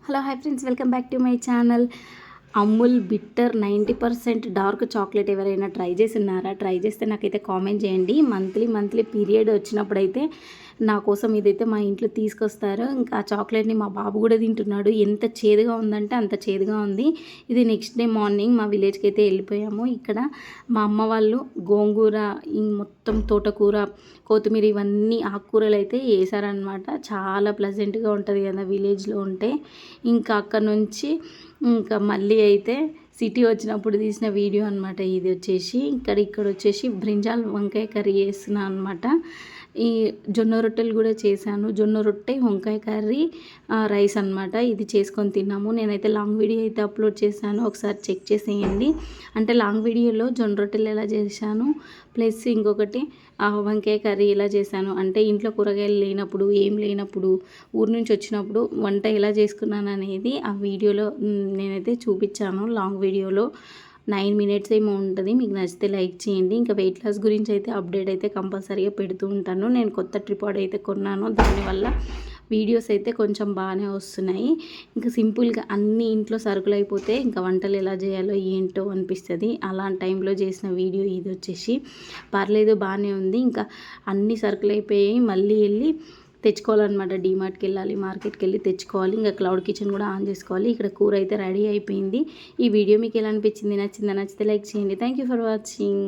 Hello hi friends, welcome back to my channel. Amul bitter 90% dark chocolate ఎవరైనా try చేసి ఉన్నారా? Try చేస్తే నాకైతే కామెంట్ చేయండి. మంత్లీ పీరియడ్ వచ్చినప్పుడైతే నా కోసం ఇదైతే మా ఇంట్లో తీసుకొస్తారు. ఇంకా ఆ చాక్లెట్ని మా బాబు కూడా తింటున్నాడు. ఎంత చేదుగా ఉందంటే అంత చేదుగా ఉంది. ఇది నెక్స్ట్ డే మార్నింగ్ మా విలేజ్కి అయితే వెళ్ళిపోయాము. ఇక్కడ మా అమ్మ వాళ్ళు గోంగూర, మొత్తం తోటకూర, కొత్తిమీర ఇవన్నీ ఆకుకూరలు అయితే వేసారనమాట. చాలా ప్లెజెంట్గా ఉంటుంది కదా విలేజ్లో ఉంటే. ఇంకా అక్కడ నుంచి ఇంకా మళ్ళీ అయితే సిటీ వచ్చినప్పుడు తీసిన వీడియో అనమాట ఇది వచ్చేసి. ఇక్కడ వచ్చేసి బ్రింజాల్ వంకాయ కర్రీ చేస్తున్నాను అనమాట. ఈ జొన్న రొట్టెలు కూడా చేశాను. జొన్న రొట్టె, వంకాయ కర్రీ, రైస్ అనమాట. ఇది చేసుకొని తిన్నాము. నేనైతే లాంగ్ వీడియో అయితే అప్లోడ్ చేశాను, ఒకసారి చెక్ చేసేయండి. అంటే లాంగ్ వీడియోలో జొన్న రొట్టెలు ఎలా చేశాను, ప్లస్ ఇంకొకటి వంకాయ కర్రీ ఎలా చేశాను, అంటే ఇంట్లో కూరగాయలు లేనప్పుడు, ఏం లేనప్పుడు, ఊరు నుంచి వచ్చినప్పుడు వంట ఎలా చేసుకున్నాను అనేది ఆ వీడియోలో నేనైతే చూపించాను. లాంగ్ వీడియోలో 9 మినిట్స్ ఏమో ఉంటుంది. మీకు నచ్చితే లైక్ చేయండి. ఇంకా వెయిట్ లాస్ గురించి అయితే అప్డేట్ అయితే కంపల్సరీగా పెడుతూ ఉంటాను. నేను కొత్త ట్రిపాడ్ అయితే కొన్నాను, దానివల్ల వీడియోస్ అయితే కొంచెం బాగానే వస్తున్నాయి. ఇంకా సింపుల్గా అన్ని ఇంట్లో సరుకులు అయిపోతే ఇంకా వంటలు ఎలా చేయాలో ఏంటో అనిపిస్తుంది. అలాంటి టైంలో చేసిన వీడియో ఇది వచ్చేసి. పర్లేదు, బాగానే ఉంది. ఇంకా అన్ని సరుకులు అయిపోయాయి, మళ్ళీ వెళ్ళి తెచ్చుకోవాలన్నమాట. డీమార్ట్కి వెళ్ళాలి, మార్కెట్కి వెళ్ళి తెచ్చుకోవాలి. ఇంకా క్లౌడ్ కిచెన్ కూడా ఆన్ చేసుకోవాలి. ఇక్కడ కూర అయితే రెడీ అయిపోయింది. ఈ వీడియో మీకు ఎలా అనిపించింది? నచ్చితే లైక్ చేయండి. Thank you for watching.